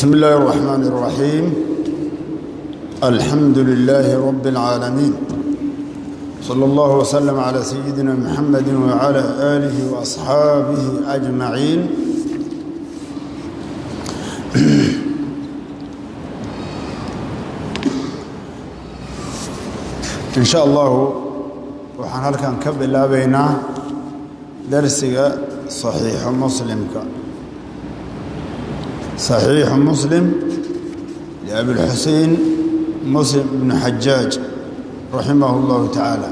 بسم الله الرحمن الرحيم. الحمد لله رب العالمين، صلى الله وسلم على سيدنا محمد وعلى آله وأصحابه أجمعين. إن شاء الله وحنا كان كبل بينا درسك صحيح مسلم صحيح مسلم لأبي الحسين مسلم بن حجاج رحمه الله تعالى.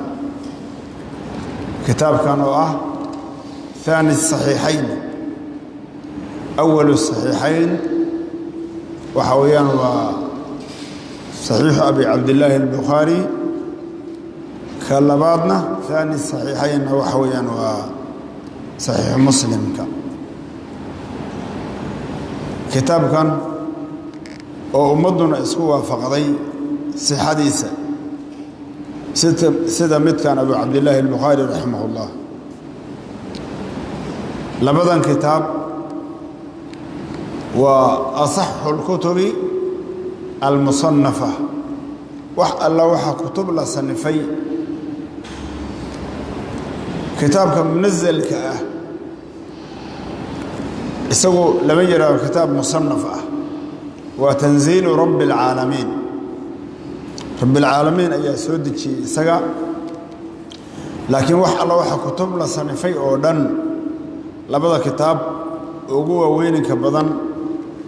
كتاب كانوا ثاني الصحيحين، أول الصحيحين وحويان صحيح أبي عبد الله البخاري، كاللبادنا ثاني الصحيحين وحويان صحيح مسلم كتاب كان وأمدنا اسكوا فقضي صحاديث سيدة مت كان أبو عبد الله البخاري رحمه الله. لبدن كتاب وأصح الكتب المصنفة الله وحا كتب لصنفي. كتاب كان منزل isagoo lama yiraahdo kitaab musannaf وتنزيل رب العالمين. رب العالمين ayaa soo dejiyay isaga, laakiin wax alla waxa kutub la sanifay oo dhan labada kitaab ugu waaweynka badan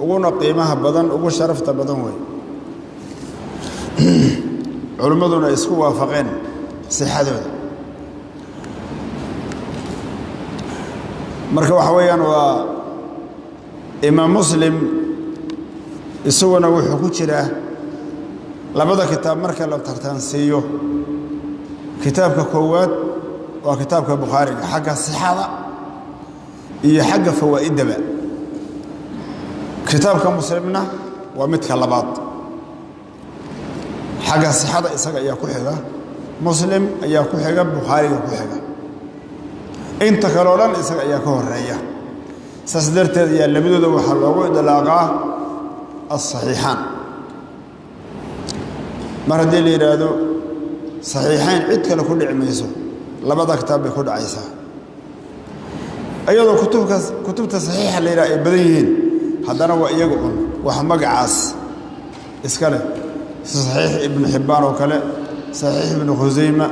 uguna qiimaha badan ugu sharafta badan way culimaduna isku waafaqeen sixadooda. marka waxa weeyaan waa إمام مسلم isaguna wuxuu ku jiraa labada kitaab marka la tartansiiyo. kitaabka koowaad waa kitaabka Bukhari xagga sixada iyo xagga fawaa'idaba. kitaabka Muslimna waa midka labaad xagga sixada isaga ayaa ku xiga, Muslim ayaa ku xiga, Bukhari ku xiga. inta kale oo dhan isaga ayaa ka horeeya. سأصدرت يا لبدو وحلوه دلاقة الصحيحان. مرة لي رادو صحيحين عدك لكل عميسو لبدا كتاب بكل عيسى. أيضا كتب صحيحة اللي رأي بديهين حضرنا وإيقون وحمق عاس إسكاله صحيح ابن حبان وكلا، صحيح ابن خزيمة،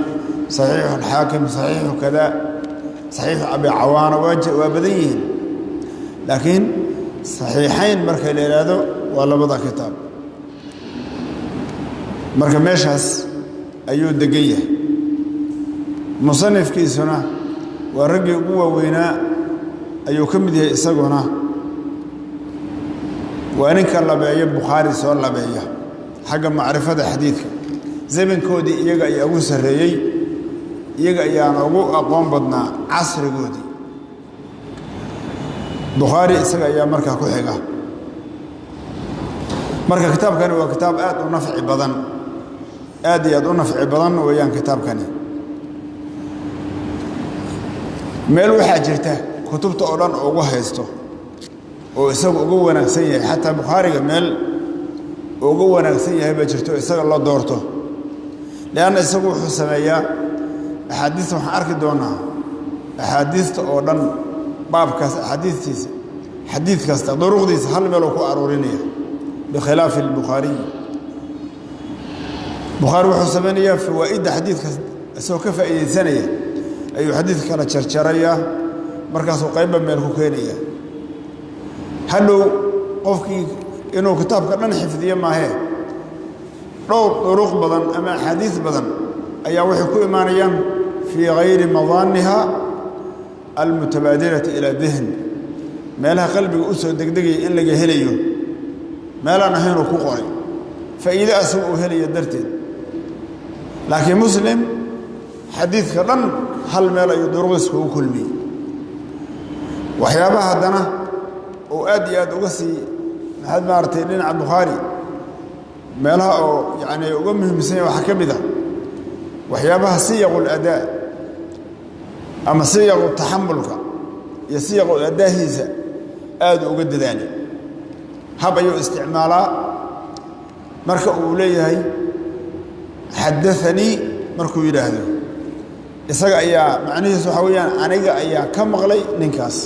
صحيح الحاكم، صحيح كذا، صحيح أبي عوان وبديهين. لكن صحيحين مركا ليلادو ولا بضع كتاب مركا ميشاس أيو دقية مصنف كيسونا ورقي قوة ويناء أيو كمدي إساقونا وأنك اللبعية بخاري سوى اللبعية حقا معرفة حديثك زمن كودي إيقا إيقو سريي إيقا إيقو أقوام بدنا عصر كودي. بخاري isaga ayaa markaa ku xiga. marka kitaabkani waa kitaab aad u nafci badan, aad iyo aad u nafci badan weeyaan kitaabkani. meel waxa jirta kutubta oo dhan ugu haysto oo isaga ugu wanaagsan yahay, xataa Bukhariga meel ugu wanaagsan yahay ba jirto isaga la doorto. leena isagu wuxuu sameeyaa ahadiis waxaan arki doonaa ahadiista oo dhan بابكاس حديث كاستا ضروغديس هل ميلو كو ارورينيا بخلاف البخاري. بخاري وحو سمانيا فوائد حديث سو كفايدسانيا ايو حديث كلا جرجريا markaas oo qayb meel ku keenaya. halo qofkii inuu kitaabka dhan xifdiyo maahe duruq badan ama xadiis badan ayaa waxay ku imaanayaan fi ghayri madaniha المتبادلة إلى الذهن مالها قلبي أسود دقدقي إن لقى هليو مالا نهينو كوقري فإذا أسوء هلي الدرتين. لكن مسلم حديث كرن هل مالا يدرغسه كل مي وحيابها دنا وآدي أدوغسي هذا ما أرتينين عن بخاري مالها يعني أقومهم سنة وحكم ذا وحيابها سيغ الأداء أما سيغ تحملك يسيغ الأداهيزة آد وقد ذلك hab ayuu isticmaalaa marka uu leeyahay xadathanii markuu yidhaahdo isaga ayaa macnihiisu waxa weeyaan aniga ayaa ka maqlay ninkaas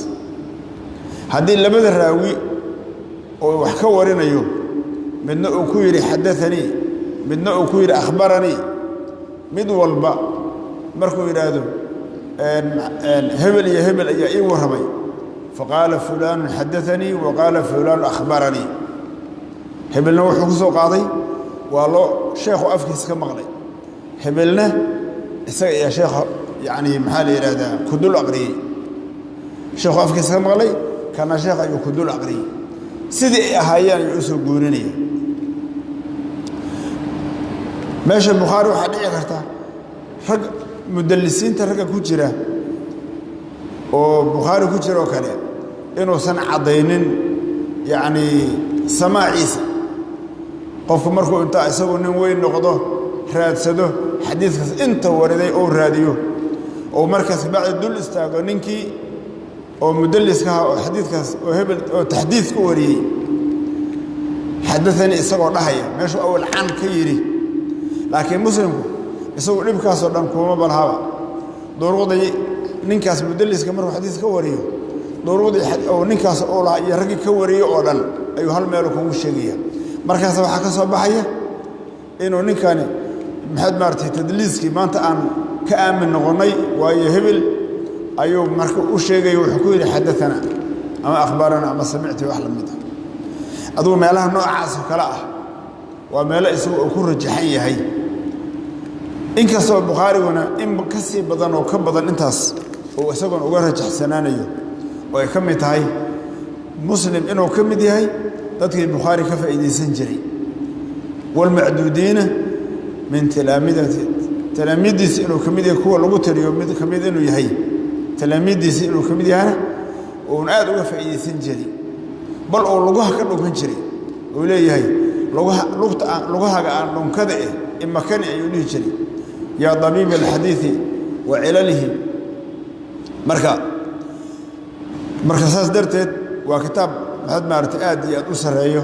haddii labada raawi oo wax ka warinayo midna uu ku yidhi xadathanii midna uu ku yidhi akhbaranii mid walba markuu yidhaahdo hebel iyo hebel ayaa ii warramay faqaala fulaanu xadathanii wa qaala fulaanu akhbaranii hebelna wuxuu ku soo qaaday waa loo sheekhu afkiisa ka maqlay hebelna isaga ayaa sheekha yani maxaa la yidhahdaa ku dul aqriyey sheekhu afkiisa ka maqlay kana sheekh ayuu ku dul aqriyey sidii ay ahaayeen ayuu u soo guurinaya meesha bukhaari waxaa dhici karta rag mudallisiinta ragga ku jira oo bukhaari ku jira oo kale inuusan caddaynin yacni samaaciisa qofku markuu intaa isagu nin weyn noqdo raadsado xadiidkaas inta wariday oo raadiyo oo markaas bacdi dul istaago ninkii oo mudalliska ahaa oo xadiidkaas oo hebel oo taxdiid ku wariyey xadathanii isagoo dhahaya meeshuu awal can ka yidhi laakiin muslimku isagu dhibkaasoo dhan kuma balhaba duruqdii ninkaas mudalliska markuu xadiis ka wariyo duruqdii oo ninkaas oo lahaa iyo raggii ka wariyo oo dhan ayuu hal meel kugu sheegaya markaas waxaa ka soo baxaya inuu ninkani maxaad maartay tadliiskii maanta aan ka aamin noqonnay waayo hebel ayuu marka u sheegay wuxuu ku yidhi xadathana ama akhbarana ama samicti wax la mid ah aduu meelaha noocaas oo kale ah waa meelo isagu uu ku rajaxan yahay inkastoo bukhaariguna in ka sii badan oo ka badan intaas uu isaguna uga rajaxsanaanayo oo ay ka mid tahay muslim inuu ka mid yahay dadkii bukhaari ka faa'iidaysan jiray walmacduudiina min talaamiiddiisi inuu ka mid yahay kuwa lagu tiriyo mid ka mid inuu yahay talaamiiddiisi inuu ka mid yahana uun aad uga faa'iidaysan jiray bal oo lugaha ka dhunkan jiray uu leeyahay lugahaga aan dhunkada imakani ayuu dhihi jiray yaa dabiib alxadiidi wa cilalihi marka saas darteed waa kitaab maxaad maaragtay aad iyo aad u sarreeyo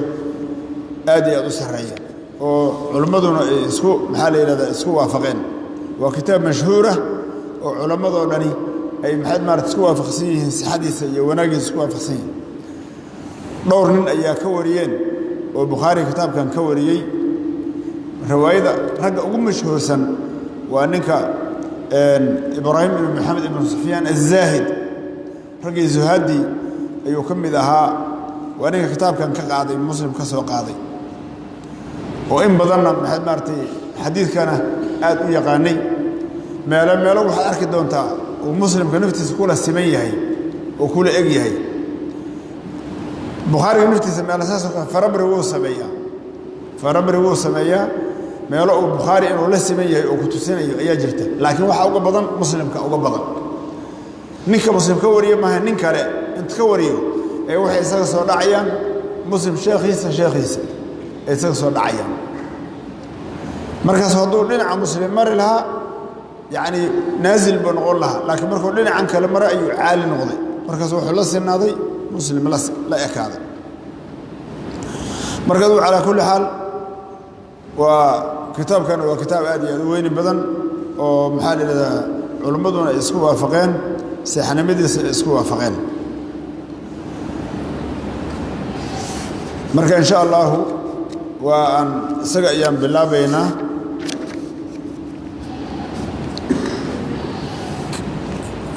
aad iyo aad u sarreeya oo culimmaduna ay isku maxaa la yidhahdaa isku waafaqeen waa kitaab mashhuurah oo culimmadoo dhani ay maxaad maaragtay isku waafaqsan yihiin sixadiisa iyo wanaaggiisa isku waafaqsan yihiin dhowr nin ayaa ka wariyeen oo bukhaari kitaabkan ka wariyey riwaayada ragga ugu mashhuursan waa ninka ibraahim ibn maxamed ibn sufyaan azaahid raggii zuhaadii ayuu ka mid ahaa waa ninka kitaabkan ka qaaday muslim ka soo qaaday oo in badanna maxaad maaragtay xadiidkana aad u yaqaanay meelo waxaad arki doontaa uu muslimka naftiisa kula siman yahay oo kula eg yahay bukhaariga naftiisa meelo saasoo kale farabri wuu sameeyaa meelo uu bukhaari inuu la siman yahay oo ku tusinayo ayaa jirta laakiin waxaa uga badan muslimka uga badan ninka muslim ka wariyo maaha nin kale inta ka wariyo ee waxay isaga soo dhacayaan muslim sheekhiisa ay isaga soo dhacayaan markaas hadduu dhinaca muslim mari lahaa yacni naazil buu noqon lahaa laakiin markuu dhinacan kale mare ayuu caali noqday markaas wuxuu la sinaaday muslim la ekaaday markaas calaa kulli xaal waa kitaabkan waa kitaab aad iyo aad u weyni badan oo maxaa la yidhahdaa culimmaduna ay isku waafaqeen seexnimadiisa ay isku waafaqeen marka in sha allahu waa aan isaga ayaan bilaabaynaa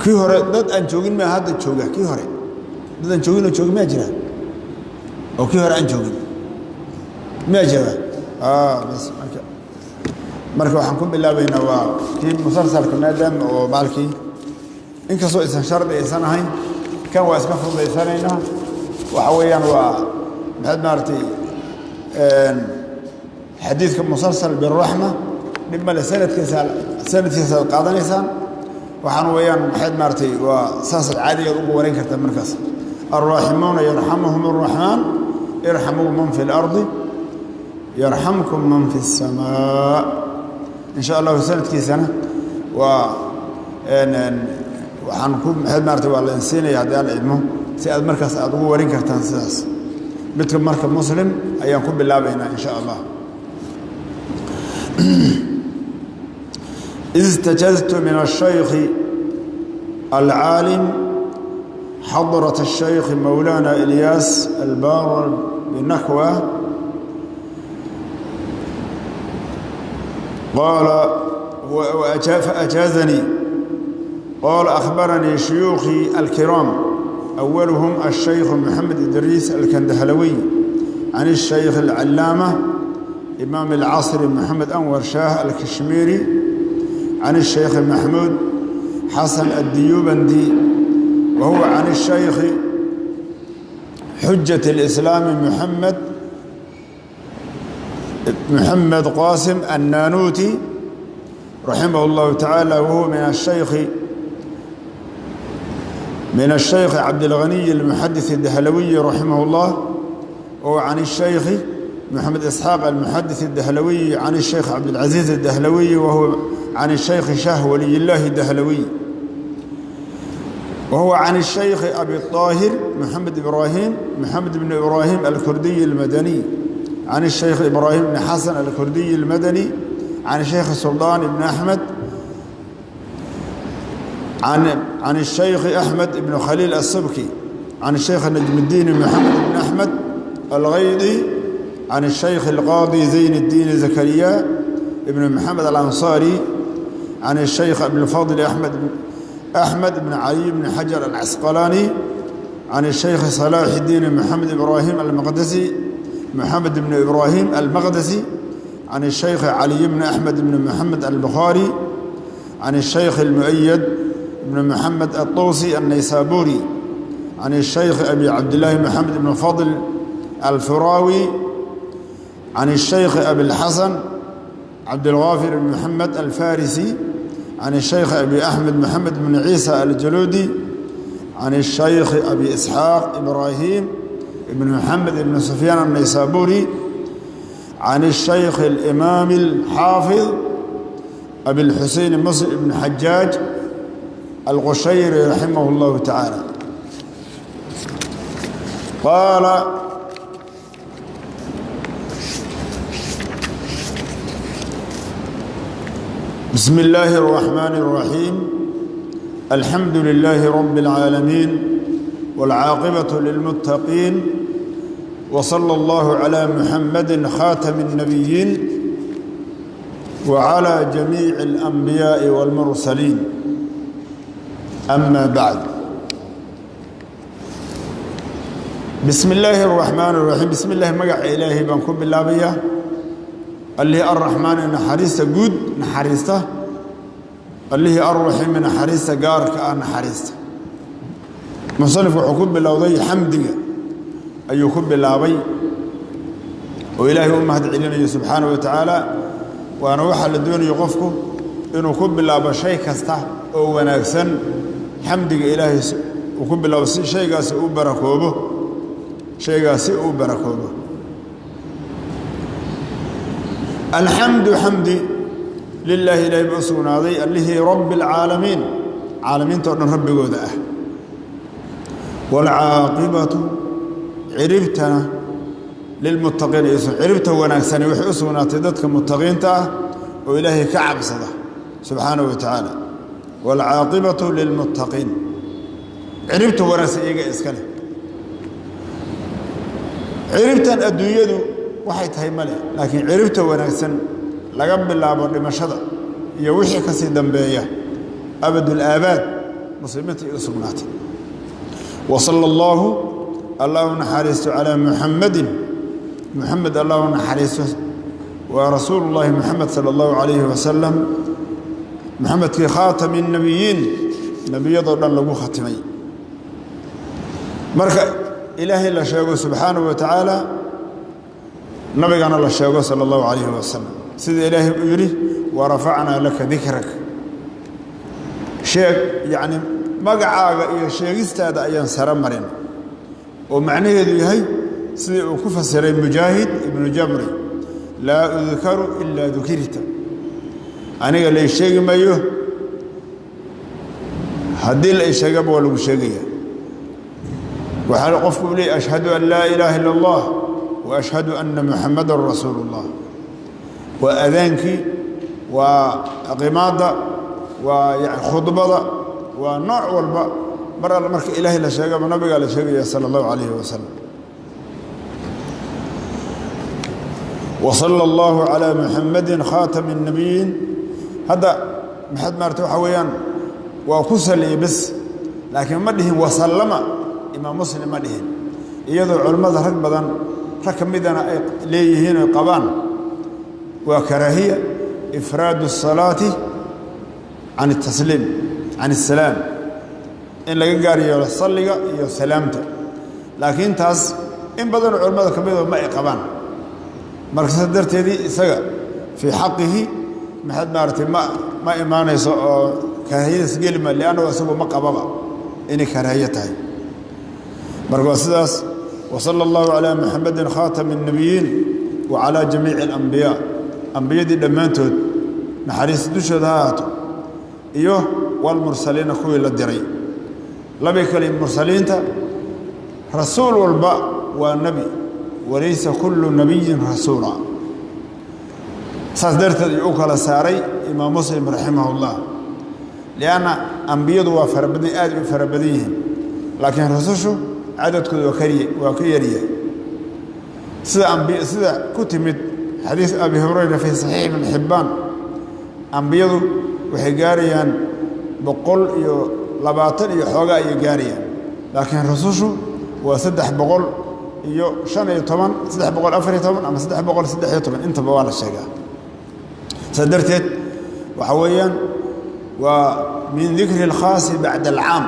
kii hore dad aan joogin maa hadda jooga kii hore dad aan joogin oo jooga maa jira oo kii hore aan joogin maa jira bas marka waxaan ku bilaabaynaa waa kii musalsalka maadaama oo maalkii inkastoo aysan shardi aysan ahayn kan waa iska fududaysanaynaa waxa weeyaan waa maxaad maaragtay xadiidka musalsal biraxma dhib male sanadkiisaad qaadanaysaan waxaan weeyaan maxaad maaragtay waa saasaad caadigeed ugu wareyn kartaa markaas alraaximuuna yarxamuhum arraxmaan irxamuu man fi اlardi yarxamkum man fi الsamaa in sha allahu sanadkiisana waa waxaan ku maxaad maaragtay waa la insiinaya haddii alla idmo si aad markaas aad ugu warin kartaan sidaas midka marka muslim ayaan ku bilaabaynaa insha Allah استجزت من الشيخ العالم حضرة الشيخ مولانا إلياس البار بنكوة قال فأجازني قال أخبرني شيوخي الكرام أولهم الشيخ محمد إدريس الكندهلوي عن الشيخ العلامة إمام العصر محمد أنور شاه الكشميري عن الشيخ محمود حسن الديوبندي وهو عن الشيخ حجة الإسلام محمد قاسم النانوتي رحمه الله تعالى وهو من الشيخ عبد الغني المحدث الدهلوي رحمه الله وهو عن الشيخ محمد إسحاق المحدث الدهلوي عن الشيخ عبد العزيز الدهلوي وهو عن الشيخ شاه ولي الله الدهلوي وهو عن الشيخ أبي الطاهر محمد بن إبراهيم الكردي المدني عن الشيخ إبراهيم بن حسن الكردي المدني عن الشيخ سلطان بن أحمد عن الشيخ أحمد بن خليل السبكي عن الشيخ نجم الدين محمد بن أحمد الغيضي عن الشيخ القاضي زين الدين زكريا ابن محمد الأنصاري عن الشيخ أبي الفضل أحمد بن علي بن حجر العسقلاني عن الشيخ صلاح الدين محمد بن إبراهيم المقدسي عن الشيخ علي بن أحمد بن محمد البخاري عن الشيخ المؤيد بن محمد الطوسي النيسابوري عن الشيخ أبي عبد الله محمد بن فضل الفراوي عن الشيخ أبي الحسن عبد الغافر بن محمد الفارسي عن الشيخ أبي أحمد محمد بن عيسى الجلودي عن الشيخ أبي إسحاق إبراهيم بن محمد بن سفيان النيسابوري عن الشيخ الإمام الحافظ أبي الحسين مصر بن حجاج القشيري رحمه الله تعالى قال بسم الله الرحمن الرحيم الحمد لله رب العالمين والعاقبة للمتقين وصلى الله على محمد خاتم النبيين وعلى جميع الأنبياء والمرسلين أما بعد بسم الله الرحمن الرحيم بسم الله مقع إلهي بانكم بالله بيه اللي الرحمن نحريسته جود نحريسته اللي الرحيم نحريسته قارك نحريسته مصنف وحكم بالله حمدك أيكم بالله بي وإلهي أمهد علينا سبحانه وتعالى وأنا وحل الدون يقفكم إنه كب بالله بشيء كسته أو ونكسن حمدك إلهي وكب بالله شيء قاسي أبركوبه شيء قاسي أبركوبه الحمد حمدي لله إلهي بأسونا ذي اللي هي رب العالمين عالمين تقولون ربي قوده والعاقبة عرفتنا للمتقين عرفته ونكسني وحي أسونا تددك متقين تاه وإلهي كعب صده سبحانه وتعالى والعاقبة للمتقين عرفته ونكسني إسكني عرفتا الدنيا waxay tahay male laakiin ciribta wanaagsan laga bilaabo dhimashada iyo wixii ka sii dambeeya abadul aabad muslimiinta iyo sugnaatay wa sallallahu allahu naharisu ala muhammadin muhammad allahu naharisu wa rasulullah muhammad sallallahu alayhi wa sallam muhammad ki khatamin nabiyyin nabiyada dhan lagu khatimay marka ilaahi la sheego subhanahu wa ta'ala نبينا الله شاء صلى الله عليه وسلم سيد إلهي يري ورفعنا لك ذكرك شيء يعني مقعاق شيء استاد أيان سرمرين ومعنى هي سيد وكفسر مجاهد ابن جبري لا أذكر إلا ذكرت أنا قال لي شيء ما يه هدي لي شيء قبل ولا شيء وحال قفوا لي أشهد أن لا إله إلا الله وأشهد أن محمد رسول الله وأذانك وقمادة وخطبة ونوع والباء مرة المرك إلهي لا شيء من نبي قال شيء صلى الله عليه وسلم. وصلى الله على محمد خاتم النبيين. هذا محد ما ارتوح ويان وكسل بس لكن مدهن وسلم إمام مسلم مدهن يدعو علماء ركبا ركب مدنا ليهين القبان وكراهية إفراد الصلاة عن التسليم عن السلام إن لقى قاري يصلي سلامته لكن تاس إن بدن علماء كبيرة ما يقبان مركز درت هذه سجى في حقه محد ما رتب ما إيمان يسوع كراهية سجل ما لأنه أسبوع ما قبض إني كراهيته مركز داس. وصلى الله على محمد خاتم النبيين وعلى جميع الأنبياء أنبياء دي دمانتود نحريس دوشدات إيوه والمرسلين أخوي للدري لبيك المرسلين رسول والباء والنبي وليس كل نبي رسولا صدرت يوكل ساري إمام مسلم رحمه الله لأن أنبياء وفربدي آدم فربديهم لكن رسوله عدد وكيرية سيدا كتمت حديث أبي هريرة في صحيح ابن حبان أنبياء وحقاريا بقول لباطن يحوغا يقاريا لكن رسوله وسدح بقول شان يطمن سدح بقول أفر يطمن أما سدح بقول سدح يطمن انت بوالا الشيء سدرتت وحويا ومن ذكر الخاص بعد العام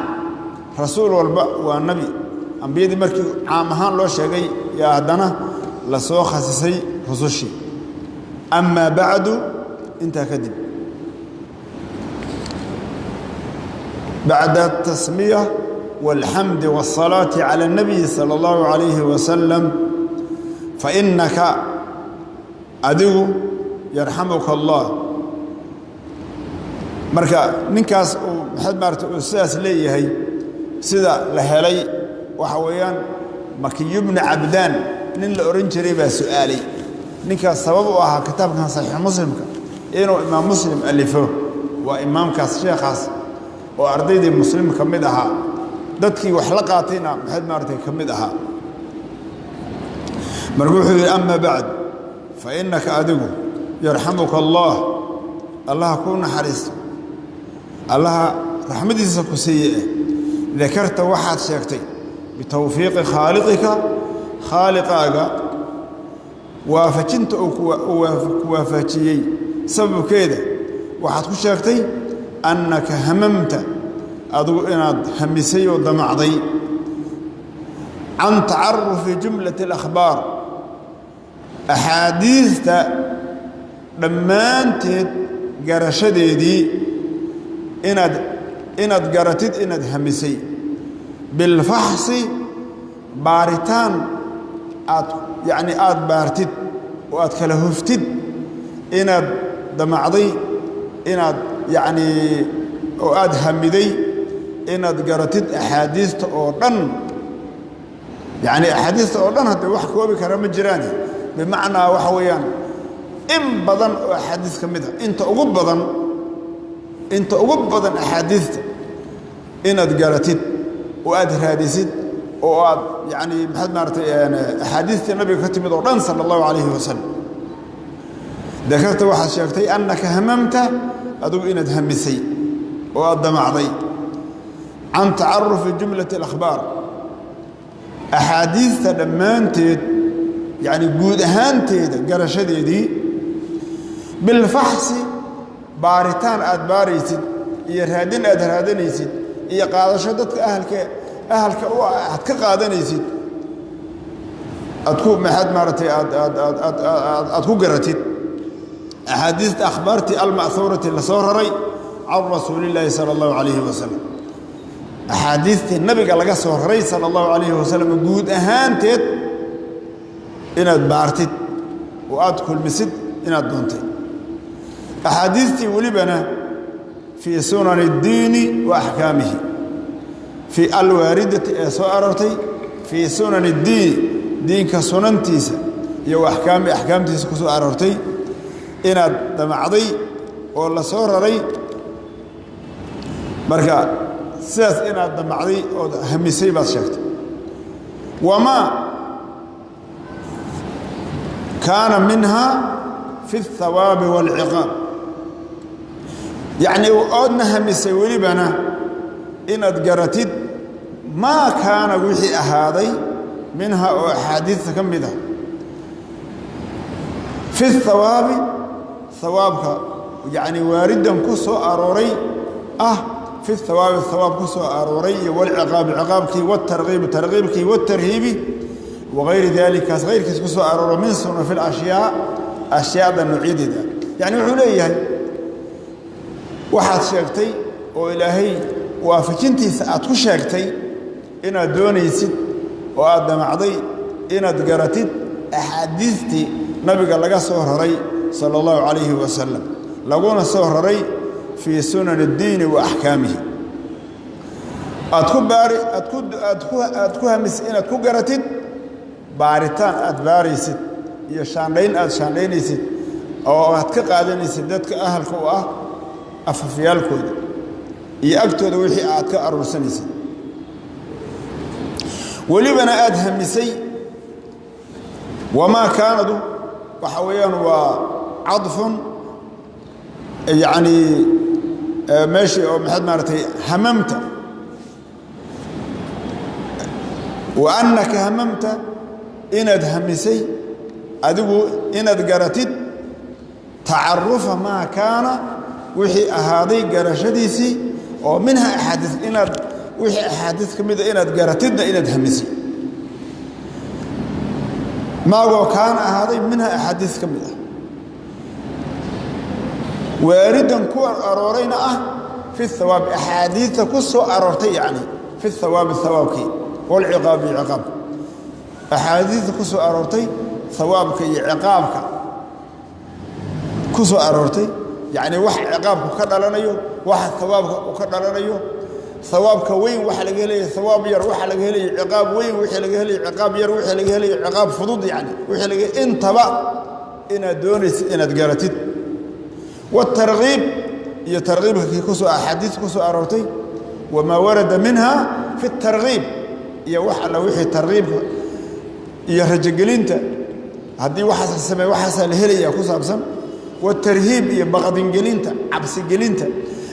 رسول والنبي أنبياء دي مركي عامهان لو شيء يا هدنا لسو خصيصي رسوشي أما بعد انت كذب بعد التسمية والحمد والصلاة على النبي صلى الله عليه وسلم فإنك أدعو يرحمك الله مركا نكاس محد مارت أساس لي هي سيدا لهلي وحويان مكي بن عبدان نين الأورنجري بسؤالي نكاس سببه كتاب كان صحيح مسلم إنه إمام مسلم ألفه وإمام كاس شيخاس وأرضي مسلم كمدها dadkii wax la qaatayna maxad maartay kamid aha markuu amma ba'd fa innaka adigu yarhamuka Allah ku naxariis Allah rahmadiisa ku siiyay dhakarta waxaad sheegtay bitawfiiq khaliqaga waafajinta oo waafajiyay sababkeeda waxaad ku sheegtay annaka hamamta أدو إناد همسي ودمعضي عن تعرف جملة الأخبار أحاديث لما أنت قرشدي دي إناد قرتد إناد همسي بالفحص بارتان يعني آد بارتد وآد كلهفتد إناد دمعضي إناد يعني وآد همدي إناد قرتد أحاديث أوردن يعني أحاديث أوردن هذا وحكوا بكرام الجيراني بمعنى وحويان إن بدن أحاديث كمدة أنت أقبضن أحاديث إناد قرتد وآد حادثت وآد يعني بحد ما يعني أحاديث النبي كتب أوردن صلى الله عليه وسلم ذكرت واحد شيختي أنك هممت أدو إناد همسي وآد معضي عن تعرف جملة الأخبار أحاديث لما أنت يعني جود هانتي قرشدي دي بالفحص بارتان أدباريسد يرهدين أدرهدينيسد يقاضى شدتك أهلك كقاضينيسد أتكون محد مرتي أتكون قرتي أحاديث أخبارتي المأثورة اللي صورري عن رسول الله صلى الله عليه وسلم أحاديث النبي قال لك صورري صلى الله عليه وسلم جود أهانتي إن أدبارتي وأدخل مسد إن أدونتي أحاديثتي ولبنا في سنن الدين وأحكامه في الواردة سؤالتي في سنن الدين دينك سننتيسا يو أحكامتيسا كسو أرورتي إنا دمعضي ولا صورري مركا ساس إنا دمعضي هميسي بس شكت وما كان منها في الثواب والعقاب يعني وأدنا هميسي ولبنا إنا تقرتد ما كان وحي أهادي منها أحاديث كمدة في الثواب ثوابك يعني واردا كسو أروري في الثواب كسو أروري والعقاب عقابك والترغيب ترغيبك والترهيب وغير ذلك غير كسو أروري من سنة في الأشياء أشياء النوعية ده يعني عليه واحد شاكتي وإلهي وافجنتي سأتكو شاكتي إنا دونيسد وآدم عضي إنا تقرتد أحاديثتي نبي قال لك سهرري صلى الله عليه وسلم لقونا سهرري في سنن الدين وأحكامه أتكو همس إنا تكو قرتد بارتان أتباريسد يشانلين أتشانلينيسد أو أتكو قادنيسد دادك أهلك أففيالكو يأكتو دوحي أتكو أرورسانيسد ولبنا أدهم مسي وما كان وحويان وعضف يعني ماشي أو محد مارتي هممت وأنك هممت إن أدهم مسي أدبو إن أدقرتد تعرف ما كان وحي أهادي قرشديسي ومنها أحاديث إن وحي أحاديث كميدة إن أدقرتدنا إن أدهمسي ما هو كان هذا منها أحاديث كميدة واردا كون أرورينا في الثواب أحاديث كسو أرورتي يعني في الثواب كي والعقاب عقاب أحاديث كسو أرورتي ثوابك عقابك كسو أرورتي يعني واحد عقابك كدلنيو واحد ثوابك كدلنيو ثوابك وين وحا لغا هلي ثواب ير وحا لغا هلي عقاب وين وحا لغا هلي عقاب ير وحا لغا هلي عقاب فضود يعني وحا لغا انتبا إن دونيس إن تقرتد والترغيب هي ترغيبك كسو أحاديث كسو أرورتي وما ورد منها في الترغيب هي وحا لوحي ترغيب هي رجقلينتا هدي وحا سمي وحا سالهلي يا كسو أبسم والترهيب هي بغدنقلينتا عبسقلينتا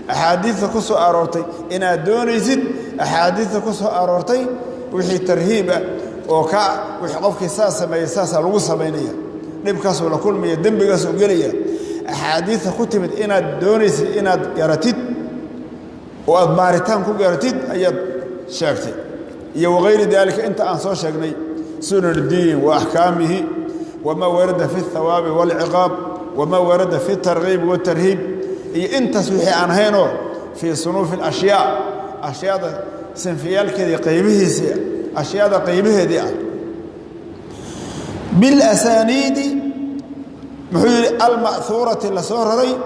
أحاديث كسو أرورتي إنا دونيزد أحاديث كسو أرورتي وحي ترهيبة وكا وحي قفك ساسة لغو سمينية نبكاسو لكل مية دنبكاسو قلية أحاديث كتبت إنا دونيزد إنا قرتد وأدبارتان كو قرتد أيضا شاكتي وغير ذلك أنت أنصر شاكني سنن الدين وأحكامه وما ورد في الثواب والعقاب وما ورد في الترغيب والترهيب أنت سوحي عن هينو في صنوف أشياء سنفيال كذي قيمه أشياء قيمه دي بالأسانيد محيول المأثورة اللي صورري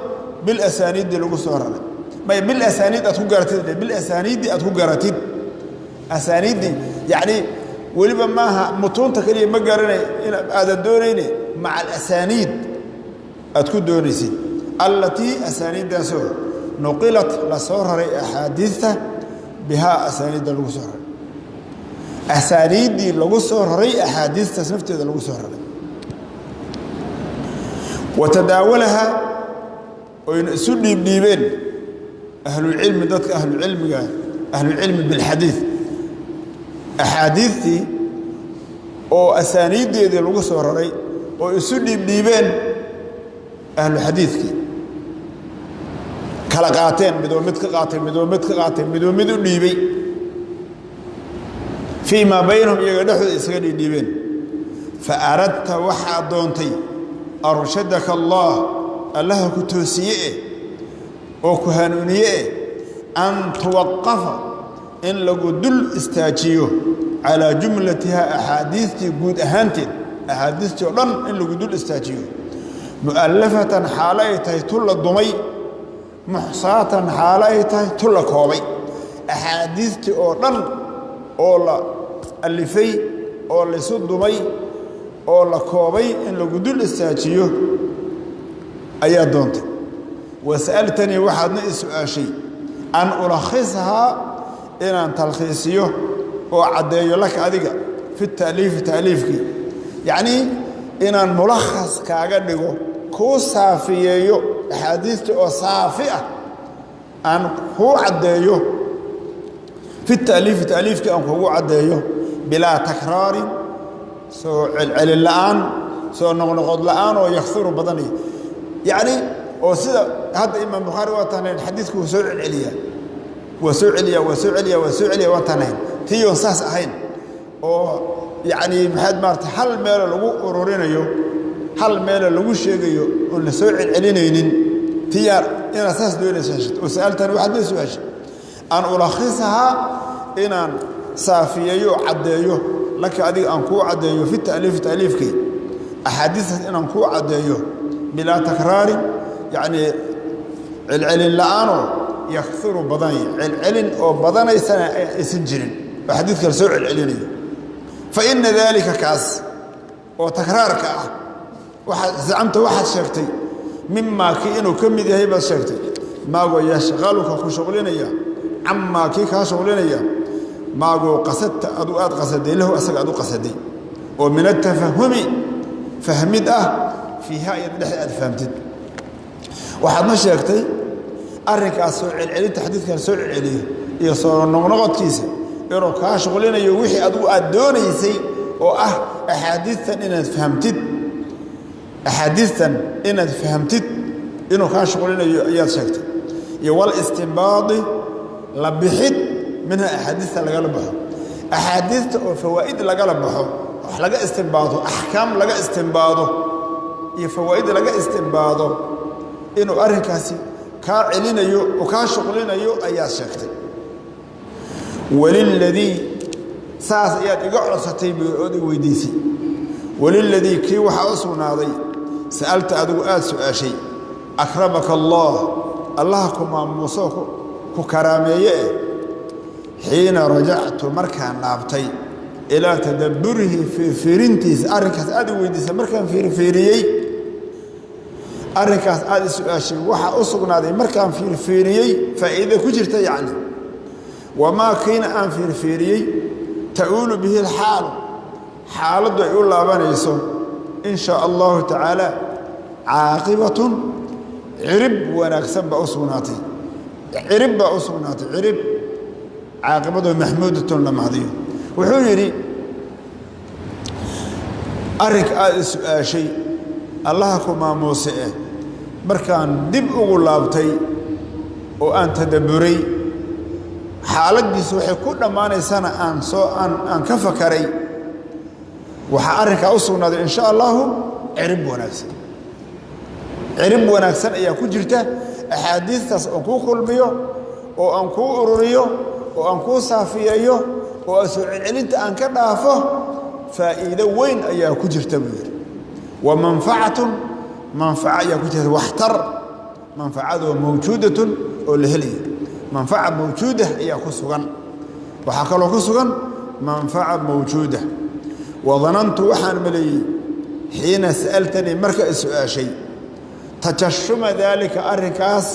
بالأسانيد اللي صورري بالأسانيد أتكو قرتد بالأسانيد أتكو قرتد أسانيد يعني ولبا ماها متونتك اللي مقارنة هذا الدونين مع الأسانيد أتكو دونيسي التي أسانيد سور نقلت لصورة أحاديثة بها أسانيد لغسورة أسانيد لغسورة أحاديثة سنفتي لغسورة وتداولها وينسوني بنيبين أهل العلم ذاتك أهل العلم بالحديث أحاديثي أو أسانيد دي لغسورة وينسوني بنيبين أهل الحديث kala qaateen midoo mid ka qaatay midoo mid u dhiibay fiima baynahum iyaga dhexdooda isaga dhiibeen fa aradta waxa doontay arshadaka Allah ku toosiye oo ku hanuuniye an tuwaqqafa in lagu dul istaajiyo ala jumlatiha ahadiithti guud ahaanteed ahadiithti oo dhan in lagu dul istaajiyo mu'allafatan xaalaytay tul dumay محصاة حاليته تلا كوبي أحاديث أو دن أو لا alifay oo la isu dumay oo la koobay in lagu dul istaajiyo ayaa doontay was'altani waxaadna isu'aashay an ulakhisaha inaan talkhiisiyo oo caddeeyo laka adiga fi ta'liifki yacni inaan mulakhas kaaga dhigo kuu saafiyeeyo axaadiista oo saafi ah aan kuu caddeeyo fi ta'liifki aan kugu caddeeyo bilaa takraarin soo celcelin la'aan soo noqnoqod la'aan oo yaksiru badanaya yacni oo sida hadda imaam bukhaari waa taanayn xadiidku wuu soo celceliyaa waa soo celiyaa waa taanayn tiyoon saas ahayn oo yacni maxaad maarata hal meelo lagu ururinayo hal meelo lagu sheegayo oo la soo celcelinaynin tiyaar inaad saas doonaysa heshid oo sa'altani waxaad ma su-aashay an ulakhisahaa inaan saafiyeeyo oo caddeeyo laka adiga aan kuu caddeeyo fi ta'liifkii axaadiistaas inaan kuu caddeeyo bilaa takraarin yacni celcelin la'aanoo yaksiru badanaya celcelin oo badanaysana aysan jirin oo xadiidka la soo celcelinayo fa ina daalika kaas oo takraarka ah zacamta waxaad sheegtay mimaa kii inuu ka mid yahay baad sheegtay maagoo yashqaluka ku shuqlinaya camaa kii kaa shuqlinaya maagoo qasadta adu aad qasaday lahu asaga aad u qasaday oo min atafahumi fahmid ah fiiha iyad dhexda aad fahamtid waxaadna sheegtay arrinkaas soo celcelinta xadiidkan soo celceliyo iyo soo noqnoqodkiisa inuu kaa shuqlinayo wixii adigu aad doonaysay oo ah axaadiistan inaad fahamtid inuu kaa shuqlinayo ayaad sheegtay iyo wal istinbaadi la bixid minha axaadiista lagala baxo axaadiista oo fawaa'id lagala baxo wax laga istinbaado axkaam laga istinbaado iyo fawaa'id laga istinbaado inuu arrinkaasi kaa celinayo oo kaa shuqlinayo ayaad sheegtay waliladii saas ayaad iga codsatay ood i weydiisay waliladii kii waxaa u sugnaaday sa'alta adigu aad su'aashay akramaka allah allaha ku maamuusoo ku karaameeye xiina rajactu markaan laabtay ilaa tadabburihi fiirintiisa arrinkaas aad i weydiisay markaan fiirfiiriyey arrinkaas aad i su'aashay waxaa u sugnaaday markaan fiirfiiriyey faa'iida ku jirta yacni wamaa kiina aan fiirfiiriyey ta'uulu bihi alxaalu xaaladdu ay u laabanayso in shaa allahu tacaala caaqibatun cirib wanaagsan baa u sugnaatay cirib caaqibadoo maxmuudatun la mahdiyo wuxuu yidhi arrinka aad i su'aashay allaha ku maamuuse markaan dib ugu laabtay oo aan tadabburay xaaladdiisu waxay ku dhammaanaysana aan ka fakaray waxaa arrinkaa u sugnaaday in sha allahu cirib wanaagsan ayaa ku jirta axaadiistaas oon kuu kulmiyo oo aan kuu ururiyo oo aan kuu saafiyeeyo oo soo celcelinta aan ka dhaafo faa'iido weyn ayaa ku jirta buu yidhi wa manfacatun manfaca ayaa ku jirta waxtar manfacadoo mawjuudatun oo la helayo manfaca mawjuuda ayaa ku sugan waxaa kaloo ku sugan manfaca mawjuuda wadanantu waxaan maleeyey xiina sa'altanii marka i su'aashay tajashuma daalika arrinkaas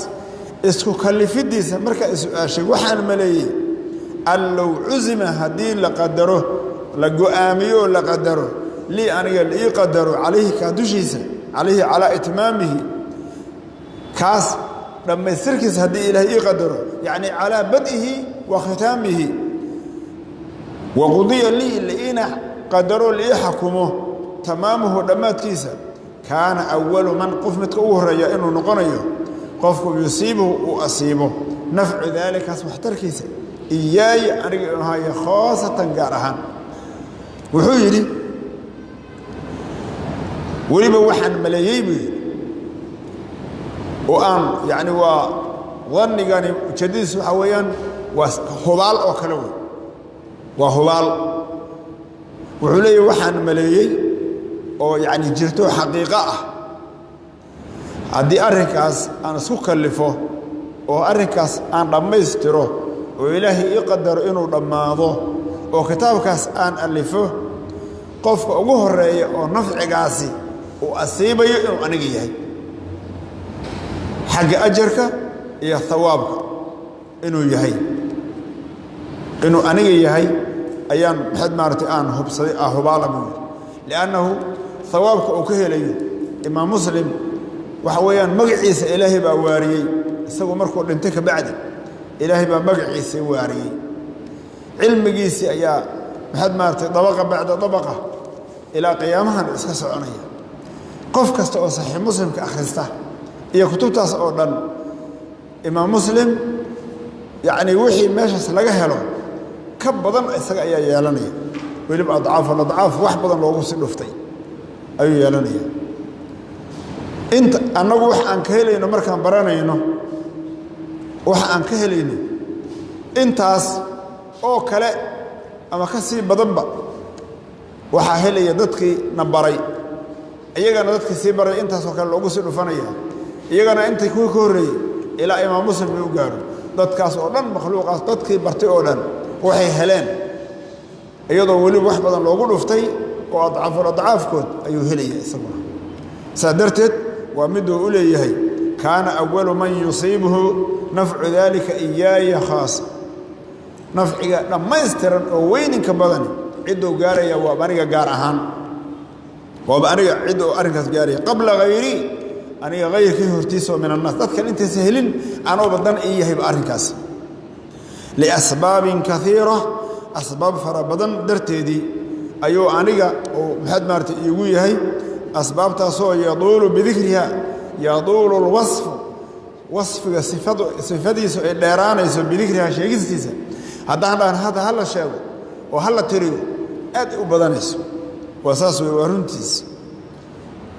isku kallifiddiisa marka i su'aashay waxaan maleeyey an low cusima haddii la qadaro la go'aamiyo oo la qadaro lii aniga la ii qadaro calayhi kaa dushiisa calayhi calaa itmaamihi kaas dhammaystirkiisa haddii ilaahay ii qadaro yacni calaa bad'ihi wa khitaamihi waqudiya lii liina qadaro lii xakumo tamaamuhu dhammaadkiisa kaana awalu man qof midka ugu horreeya inuu noqonayo qofku yusiibuhu uu asiibo nafcu daalikaas waxtarkiisa iyaaya aniga inu haya khoosatan gaar ahaan wuxuu yidhi weliba waxaan maleeyey buu yidhi oo aan yacni waa dannigani ujeeddadiisu waxaa weeyaan waa hubaal oo kale wey waa hubaal wuxuu leeyahy waxaan maleeyey oo yacni jirto xaqiiqo ah haddii arrinkaas aan isku kallifo oo arrinkaas aan dhammaystiro oo ilaahay ii qadaro inuu dhammaado oo kitaabkaas aan alifo qofka ugu horeeya oo nafcigaasi uu asiibayo inuu aniga yahay xagga ajarka iyo thawaabka inuu yahay inuu aniga yahay ayaan maxad maartay aan hubsaday hubaala buu li'annahu thawaabka uu ka helayo imaam muslim waxa weeyaan magaciisa ilaahay baa waariyay isagu markuu dhintay ka bacdi ilaahay baa magaciisa waariyay cilmigiisa ayaa maxad maartay dabaqa bacda dabaqa ilaa qiyaamahan iska soconaya qof kasta oo saxiix muslimka akhrista iyo kutubtaas oo dhan imaam muslim yani wixii meeshaas laga helo ka badan isaga ayaa yeelanaya weliba adcaaf wax badan loogu sii dhuftay ayuu yeelanaya inta annagu wax aan ka helayno markaan baranayno wax aan ka helayno intaas oo kale ama ka sii badanba waxaa helaya dadkii na baray iyagana dadkii sii baray intaas oo kale loogu sii dhufanaya iyagana intay kuwii ka horreeyey ilaa imaam muslim uu gaaro dadkaas oo dhan makhluuqaas dadkii bartay oo dhan waxay heleen iyadoo weliba wax badan loogu dhuftay oo adcaafkood ayuu helaya isaguna saa darteed waa miduu u leeyahay kaana awalu man yusiibuhu nafcu daalika iyaaya khaasa nafciga dhammaystiran oo weyninka badani cidduu gaaraya waaba aniga gaar ahaan waaba aniga cidduu arrinkaas gaaraya qabla hayri aniga hayrkii hortiisa min annaas dadkan intaysa helin anoo badan ii yahayba arrinkaas liasbaabin kaiira asbaab fara badan darteedii ayuu aniga oo maxaad maartay iigu yahay asbaabtaasoo yaduulu bidikriha yaduulu lwasfu wasfiga sifadiisu ay dheeraanayso bidikriha sheegistiisa haddaan dhahan hadda hala sheego oo hala tiriyo aad u badanayso waa saas wey waa runtiis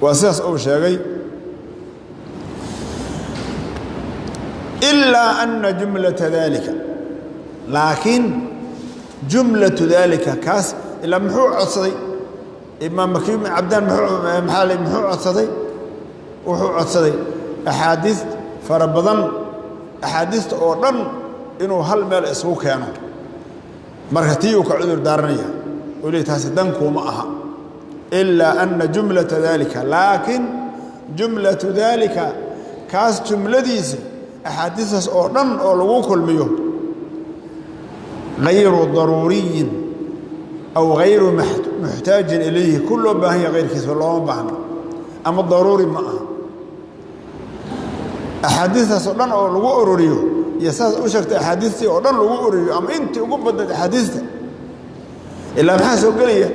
waa sidaas uu sheegay ilaa ana jumlata dalika laakiin jumlatu dalika kaas ilaa muxuu codsaday imaam makiim cabdaan muxuu codsaday wuxuu codsaday axaadiis fara badan axaadiista oo dhan inuu hal meel isugu keeno marka tii uu ka cudur daaranaya uu leeyahay taasi dankuuma aha ilaa ana jumlata dalika laakiin jumlatu dalika kaas jumladiisa axaadiistaas oo dhan oo lagu kulmiyo غير ضروري أو غير محتاج إليه كله باهي غير كيس والله ما بحنا أما الضروري معه أحاديث صدقاً أو لغو أروريو يساس أشكت أحاديثي أو لغو أروريو أما أنت أقبضت أحاديثي إلا ما حسوق لي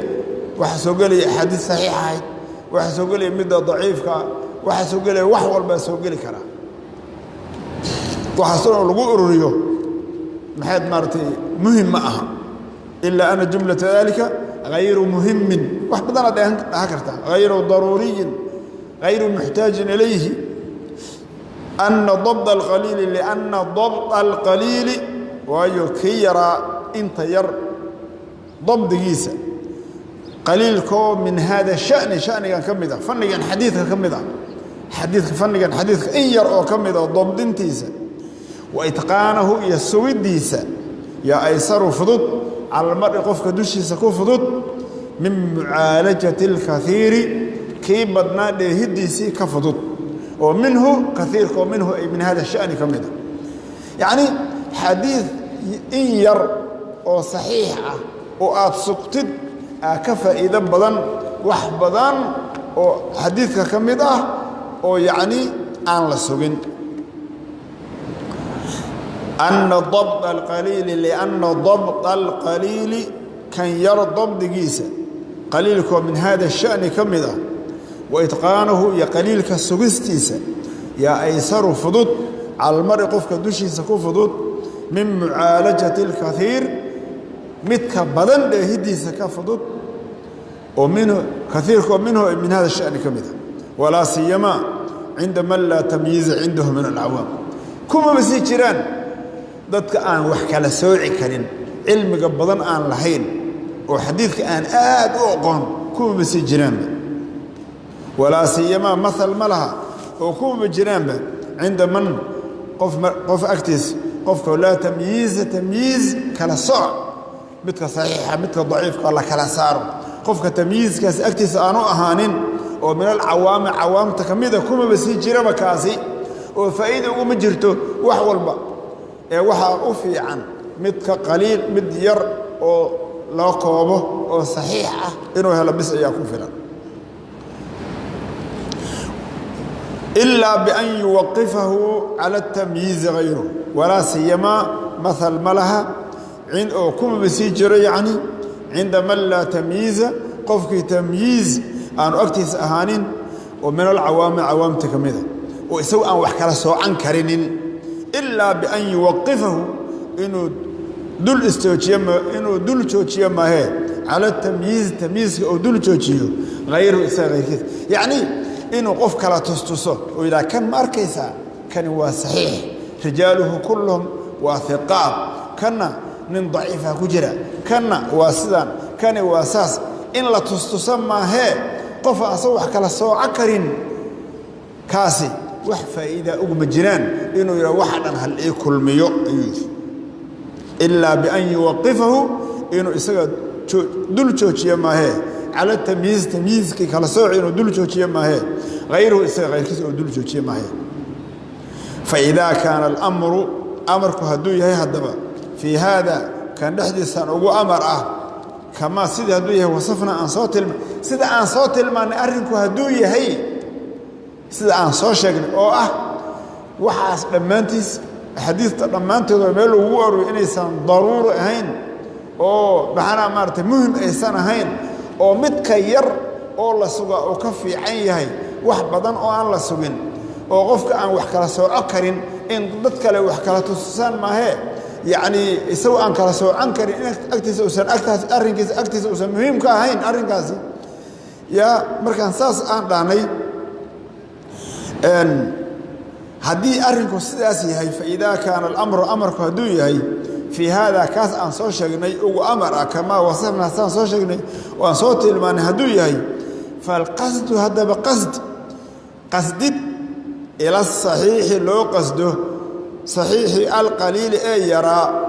وحسوق لي أحاديث صحيحة وحسوق لي مدى ضعيف وحسوق لي وحول بسوق لي كرا وحسوق لغو أروريو محاد مارتي مهم معها إلا أن جملة ذلك غير مهم وحبضنا هكذا غير ضروري غير محتاج إليه أن ضبط القليل لأن ضبط القليل ويكير انت ير ضبط جيسة قليل كو من هذا الشأن شأن كم ذا فنيا حديث كم ذا حديث فنيا حديث إن ير أو كم ذا ضبط انتيسة وإتقانه يسوي ديسا يا أيسر فضود على المرء قفك دوشي سكو فضود من معالجة الكثير كي بدنا لهديسي كفضود ومنه كثير ومنه أي من هذا الشأن كمدا يعني حديث إن ير أو صحيحة أو أتسقطد كفى إذا بدن وحبدان أو حديثك كمدا أو يعني أن لسوين أن ضبط القليل لأن ضبط القليل كان يرى ضبط جيسا قليلكم من هذا الشأن كم ذا وإتقانه يا قليل كالسجستيسا يا أيسر فضود على المرء قفك دوشي سكو فضود من معالجة الكثير متك بدن هدي سكا فضود ومنه كثيركم منه من هذا الشأن كم ذا ولا سيما عند من لا تمييز عنده من العوام كما مسي جيران dadka aan wax kala sooci karin cilmiga badan aan lahayn oo xadiidka aan aad u aqoon kuma si jiraan wala siyama masal malaha oo kuma jiraan inda man qof aktis qof la tamyiz kala sooc midka saxiixa midka daciifka la kala saaro qofka tamyiizkaas agtiisa aanu ahaanin oo min al-awaami awaamta kamida kuma basi jiraba kaasi oo faa'iido ugu ma jirto wax walba ee waxa u fiican midka qaliil mid yar oo la koobo oo saxiix ah inuu helo bis ayaa ku filan إلا بأن يوقفه على التمييز غيره ولا سيما مثل ملها عند كم بسيجر يعني عند من لا تمييز قفك تمييز أن أكتس أهانين ومن العوام عوام تكمذا ويسوء أن وحكرا سوء عن كرين إلا بأن يوقفه إنه دل استوشيما إنه دل توشيما هي على التمييز تمييز أو دل توشيه غيره إساء غير كذا يعني إنه قف كلا تستوسه وإذا كان ماركيسا كان هو صحيح رجاله كلهم وثقات كان من ضعيفة كجرة كان واسدان كان واساس إن لا تستسمى هي قف أصوح كلا سوء عكرين كاسي وحفا إذا أقم الجنان إنه يرى واحدا هل كل ميو إلا بأن يوقفه إنه إساق دل توشي ما هي على التمييز تمييز كي كلا سوء إنه دل توشي ما هي غيره إساق غير كيس دل توشي ما هي فإذا كان الأمر أمرك هدوي هي هدبا في هذا كان نحدث أنه أمر كما سيد هدوي وصفنا عن صوت سيد عن صوت الماء أرنك هدوي هي سيد عن صوت شكل أو وحاس لمانتيس حديث لمانتيس وميلو وورو إنيسان ضرور هين أو بحنا مارت مهم إنسان هين أو متكير أو الله سوى أو كفي عين هي واحد بدن أو عن الله سوين أو غفك عن وحكلا سوء أكرين إن ضدك لو وحكلا تسان ما هي يعني سواء كلا سوء أنكر إن أكتس أوسن أكتس أرنكس أكتس أوسن مهم كهين أرنكاسي يا مركان ساس أن داني أن هدي أرنكو سياسي هي فإذا كان الأمر أمر كهدوي هي في هذا كاس أن صوشجني أو أمر كما وصفنا سان صوشجني وأن صوت المن هدوي هي فالقصد هذا بقصد قصد إلى الصحيح لو قصده صحيح القليل أي يرى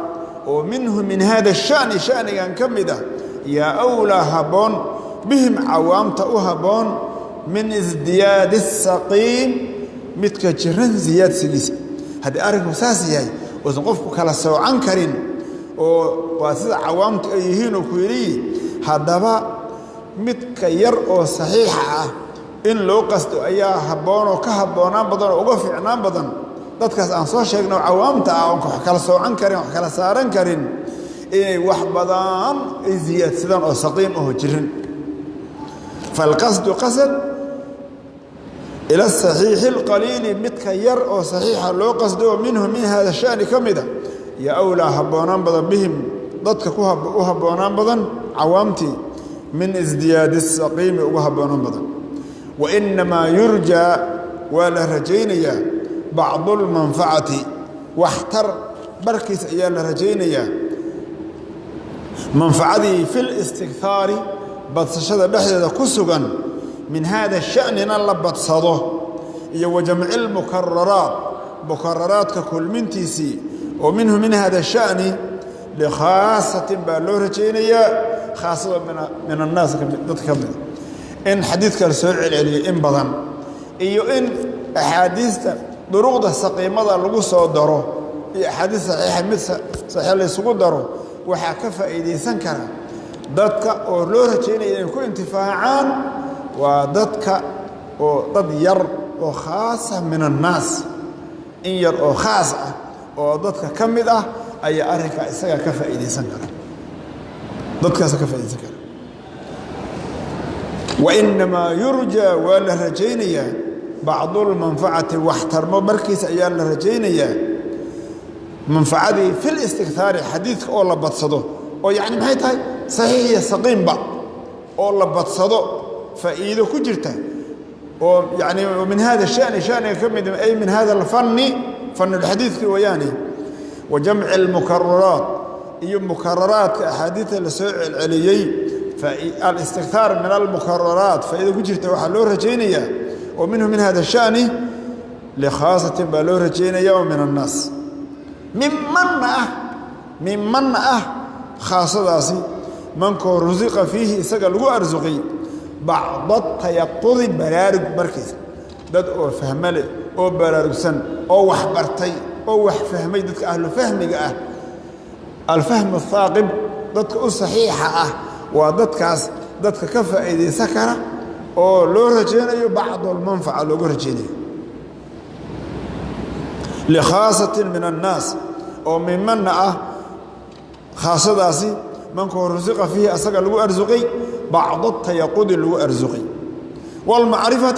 ومنه من هذا الشأن شأن كمده يا أولى هبون بهم عوام تأهبون من ازدياد السقيم متكجرن زياد سليس هذا أرك مساسي هاي وزنقفك كلا سو عنكرين واسد عوام تأيهين وكويري هذا متكير أو صحيحة إن لو قصد أيها هبون وكهبونان بدن وقفعنان بدن dadkaas aan soo sheegno cawaamta ah oo kala soocan karin wax kala saaran karin ee wax badan ay ziyadsadaan oo saqiim oo jirin falqasd qasad ila sahih alqalil mitkayar oo sahiha loo qasdo minhu min hada shan kamida ya awla haboonaan badan bihim dadka ku haboonaan badan cawaamti min izdiyad as-saqim ugu haboonaan badan wa inma yurja wala rajayniya بعض المنفعة واحتر بركز أيال رجينيا منفعتي في الاستكثار بطشة بحثة كسوغا من هذا الشأن نلبط صده وجمع المكررات ككل من تيسي ومنه من هذا الشأن لخاصة بالو رجينيا خاصة من الناس تتكمل إن حديثك السؤال علي إن بضن إن أحاديث دروغ السقيمة لغو صدره حديث صحيح مثل صحيح اللي سقو دره وحا فائدة سنكرة ضدك أو لو رجينا يكون انتفاعان وضدك أو ضد ير وخاصة من الناس إن ير أو خاصة وضدك كمدة أي أرهك إساق كفائدة سنكرة ضدك كفائدة سنكرة وإنما يرجى ولا رجينا بعض المنفعة واحترموا مركز أيال رجينيا منفعتي في الاستكثار حديث أولا بتصدو ويعني محيطها صحيح سقيم بعض أولا بتصدو فإذا كجرته ويعني ومن هذا الشأن شأن يكمد أي من هذا الفن فن الحديث وياني وجمع المكررات أي مكررات أحاديث السوء العليي فالاستكثار من المكررات فإذا كجرته وحلو رجينيا ومنه من هذا الشأن لخاصة بالورجين يوم من الناس ممن خاصة من كو رزق فيه إساق لغو أرزقي بعض التيقظ برارق بركز داد أو فهمالي أو برارق سن أو وحبرتي أو وحفهمي دادك أهل فهمي الفهم الثاقب دادك الصحيحة ودادكاس دادك كفا إيدي سكرة أو لو رجيني بعض المنفعة لو رجيني لخاصة من الناس أو ممن خاصة داسي من كو رزق فيه أساق لغو أرزقي بعض التيقظ لغو أرزقي والمعرفة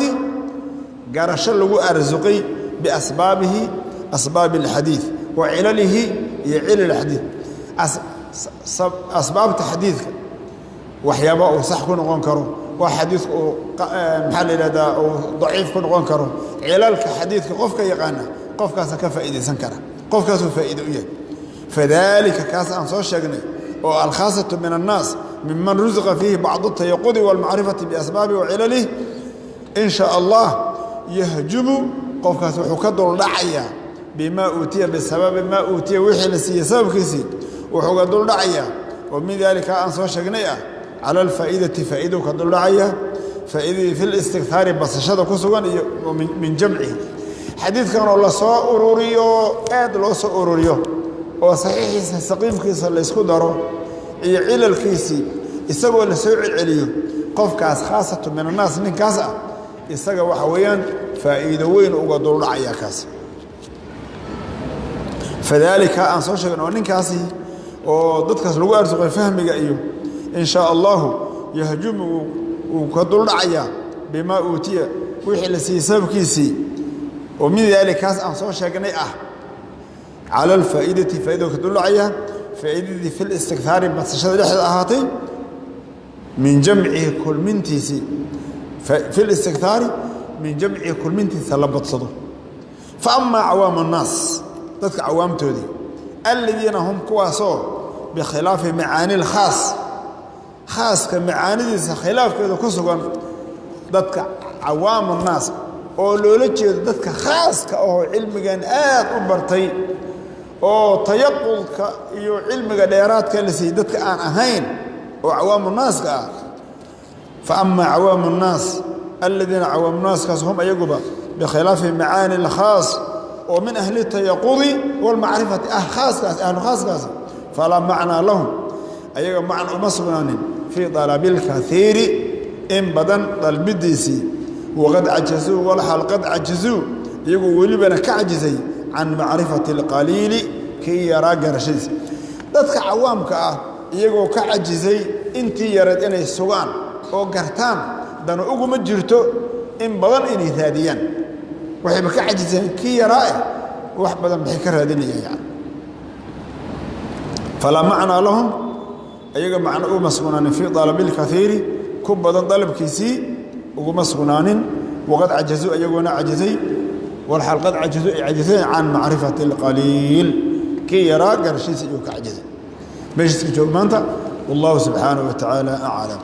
قرش لغو أرزقي بأسبابه أسباب الحديث وعلله يعلل الحديث أسباب تحديث وحيابا صح كون غنكرو وحديث محل لدى أو ضعيف كون غنكرو علالك حديث قفك يقانا قفك سكفائدة سنكرة قفك سفائدة إياه فذلك كاس أنصار شاقني والخاصة من الناس ممن رزق فيه بعض التيقظ والمعرفة بأسبابه وعلله إن شاء الله يهجم قفك سحكدر لعيا بما أوتي بسبب ما أوتي وحي لسي سبب كيسي وحكدر لعيا ومن ذلك أنصار شاقني على الفائدة فائدة وكدر لعيا فائدة في الاستكثار بسشادة كسوان من جمعه حديث كان الله سواء أروريو آد الله سواء أروريو وصحيح سقيم كيس اللي يسكو دارو يعيل الكيسي يساقوا اللي سوء العليو قف كاس خاصة من الناس من كاسا يساقوا وحويا فإيدوين وقدروا لعيا كاس فذلك أنصر شكرا ونين كاسي وضد كاس لغو أرزق الفهم إيو إن شاء الله يهجم وقدروا لعيا بما أوتي ويحي لسيساب كيسي ومن ذلك كاس أنصر شكرا على الفائدة فائدة كدل عليها فائدة في الاستكثار بسشد لحد أهاتي من جمع كل من تيسي في الاستكثار من جمع كل من تيسي لبط صدو فأما عوام الناس ذاتك عوام تودي الذين هم كواسو بخلاف معاني الخاص خاص كمعاني ديسا خلاف كذا كسوغان ذاتك عوام الناس oo loola jeedo dadka khaaska oo cilmigan aad u bartay oo tayaqulka iyo cilmiga dheeraadka la siiyay dadka aan ahayn oo awaamu naaska fa amma awaamu naas alladina awaamu naas kasum ayaguba bi khilaaf maani al khaas oo min ahli tayaqudi wal ma'rifati khaaskaas ahlu khaaskaas fala ma'na lahum ayaga ma'na masbunanin fi talabil kathiri in badan dalbidisi وقد عجزوا والحال قد عجزوا يقول ولبنا كعجزي عن معرفة القليل كي يرى قرشيس ذاتك عوامك يقول كعجزي انتي يرد اني السوغان او قرتان دانو اقو مجرتو ان بضان اني ثاديا وحي كعجزي كي يرى وحبدا بحكر هذين يعني فلا معنى لهم يقول معنى او مسكونان في طلب الكثير كبدا طلب كيسي ومسكنان وقد عجزوا أيقونا عجزي والحال قد عجزوا عن معرفة القليل كي يرى قرشي سيوك عجزي بيش تكتب مانتا والله سبحانه وتعالى أعلم